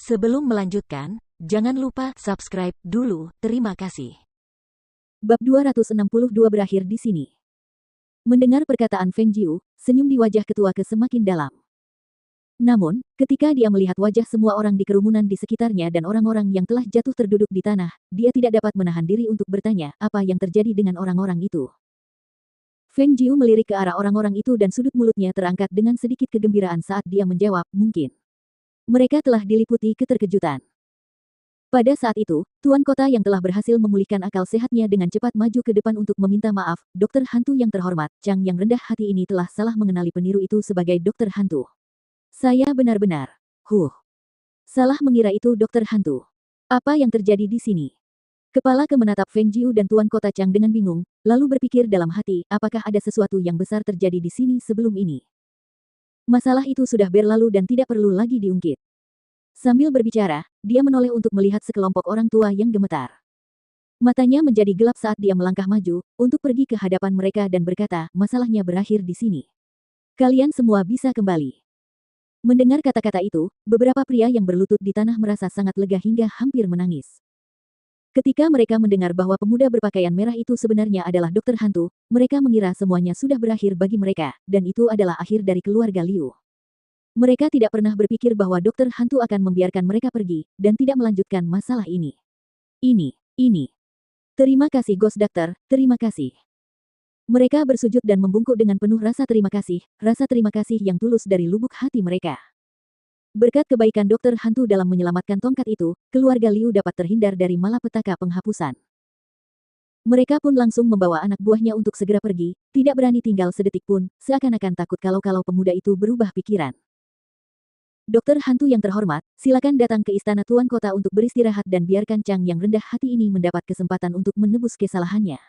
Sebelum melanjutkan, jangan lupa subscribe dulu. Terima kasih. Bab 262 berakhir di sini. Mendengar perkataan Feng Jiu, senyum di wajah ketua ke semakin dalam. Namun, ketika dia melihat wajah semua orang di kerumunan di sekitarnya dan orang-orang yang telah jatuh terduduk di tanah, dia tidak dapat menahan diri untuk bertanya apa yang terjadi dengan orang-orang itu. Feng Jiu melirik ke arah orang-orang itu dan sudut mulutnya terangkat dengan sedikit kegembiraan saat dia menjawab, mungkin. Mereka telah diliputi keterkejutan. Pada saat itu, Tuan Kota yang telah berhasil memulihkan akal sehatnya dengan cepat maju ke depan untuk meminta maaf. Dokter hantu yang terhormat, Chang yang rendah hati ini telah salah mengenali peniru itu sebagai dokter hantu. Saya benar-benar, salah mengira itu dokter hantu. Apa yang terjadi di sini? Kepala menatap Feng Jiu dan Tuan Kota Chang dengan bingung, lalu berpikir dalam hati, apakah ada sesuatu yang besar terjadi di sini sebelum ini? Masalah itu sudah berlalu dan tidak perlu lagi diungkit. Sambil berbicara, dia menoleh untuk melihat sekelompok orang tua yang gemetar. Matanya menjadi gelap saat dia melangkah maju, untuk pergi ke hadapan mereka dan berkata, masalahnya berakhir di sini. Kalian semua bisa kembali. Mendengar kata-kata itu, beberapa pria yang berlutut di tanah merasa sangat lega hingga hampir menangis. Ketika mereka mendengar bahwa pemuda berpakaian merah itu sebenarnya adalah dokter hantu, mereka mengira semuanya sudah berakhir bagi mereka, dan itu adalah akhir dari keluarga Liu. Mereka tidak pernah berpikir bahwa dokter hantu akan membiarkan mereka pergi, dan tidak melanjutkan masalah ini. Ini. Terima kasih Ghost Doctor, terima kasih. Mereka bersujud dan membungkuk dengan penuh rasa terima kasih yang tulus dari lubuk hati mereka. Berkat kebaikan dokter hantu dalam menyelamatkan tongkat itu, keluarga Liu dapat terhindar dari malapetaka penghapusan. Mereka pun langsung membawa anak buahnya untuk segera pergi, tidak berani tinggal sedetik pun, seakan-akan takut kalau pemuda itu berubah pikiran. Dokter hantu yang terhormat, silakan datang ke istana Tuan Kota untuk beristirahat dan biarkan Chang yang rendah hati ini mendapat kesempatan untuk menebus kesalahannya.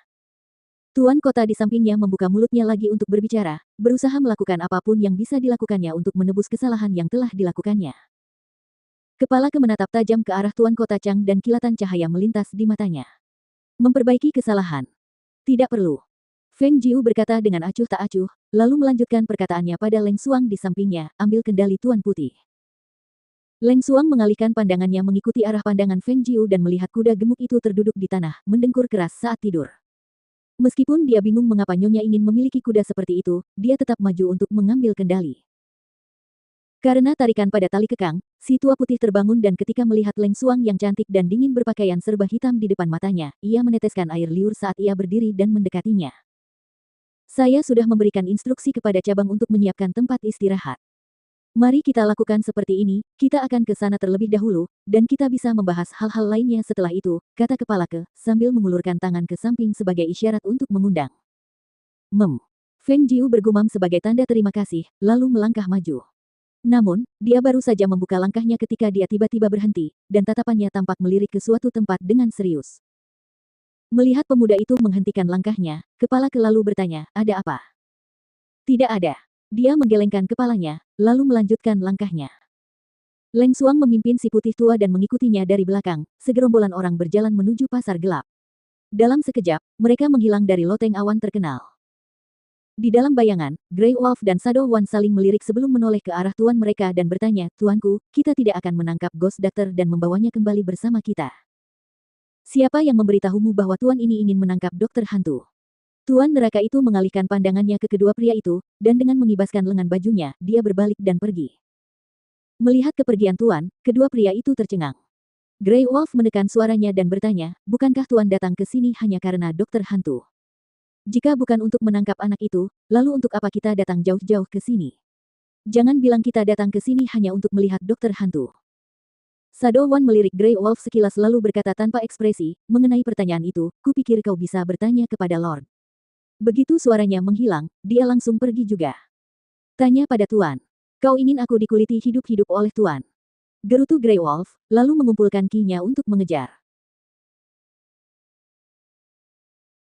Tuan Kota di sampingnya membuka mulutnya lagi untuk berbicara, berusaha melakukan apapun yang bisa dilakukannya untuk menebus kesalahan yang telah dilakukannya. Kepala menatap tajam ke arah Tuan Kota Chang dan kilatan cahaya melintas di matanya. Memperbaiki kesalahan. Tidak perlu. Feng Jiu berkata dengan acuh tak acuh, lalu melanjutkan perkataannya pada Leng Xuang di sampingnya, ambil kendali Tuan Putih. Leng Xuang mengalihkan pandangannya mengikuti arah pandangan Feng Jiu dan melihat kuda gemuk itu terduduk di tanah, mendengkur keras saat tidur. Meskipun dia bingung mengapa Nyonya ingin memiliki kuda seperti itu, dia tetap maju untuk mengambil kendali. Karena tarikan pada tali kekang, si tua putih terbangun dan ketika melihat Leng Xuang yang cantik dan dingin berpakaian serba hitam di depan matanya, ia meneteskan air liur saat ia berdiri dan mendekatinya. Saya sudah memberikan instruksi kepada cabang untuk menyiapkan tempat istirahat. Mari kita lakukan seperti ini, kita akan ke sana terlebih dahulu, dan kita bisa membahas hal-hal lainnya setelah itu, kata kepala sambil mengulurkan tangan ke samping sebagai isyarat untuk mengundang. Feng Jiu bergumam sebagai tanda terima kasih, lalu melangkah maju. Namun, dia baru saja membuka langkahnya ketika dia tiba-tiba berhenti, dan tatapannya tampak melirik ke suatu tempat dengan serius. Melihat pemuda itu menghentikan langkahnya, kepala lalu bertanya, ada apa? Tidak ada. Dia menggelengkan kepalanya, lalu melanjutkan langkahnya. Leng Xuang memimpin si putih tua dan mengikutinya dari belakang, segerombolan orang berjalan menuju pasar gelap. Dalam sekejap, mereka menghilang dari loteng awan terkenal. Di dalam bayangan, Grey Wolf dan Shadow One saling melirik sebelum menoleh ke arah tuan mereka dan bertanya, Tuanku, kita tidak akan menangkap Ghost Doctor dan membawanya kembali bersama kita. Siapa yang memberitahumu bahwa tuan ini ingin menangkap dokter hantu? Tuan neraka itu mengalihkan pandangannya ke kedua pria itu, dan dengan mengibaskan lengan bajunya, dia berbalik dan pergi. Melihat kepergian tuan, kedua pria itu tercengang. Grey Wolf menekan suaranya dan bertanya, bukankah tuan datang ke sini hanya karena dokter hantu? Jika bukan untuk menangkap anak itu, lalu untuk apa kita datang jauh-jauh ke sini? Jangan bilang kita datang ke sini hanya untuk melihat dokter hantu. Shadow One melirik Grey Wolf sekilas lalu berkata tanpa ekspresi, mengenai pertanyaan itu, kupikir kau bisa bertanya kepada Lord. Begitu suaranya menghilang, dia langsung pergi juga. Tanya pada Tuan. Kau ingin aku dikuliti hidup-hidup oleh Tuan? Gerutu Grey Wolf, lalu mengumpulkan ki-nya untuk mengejar.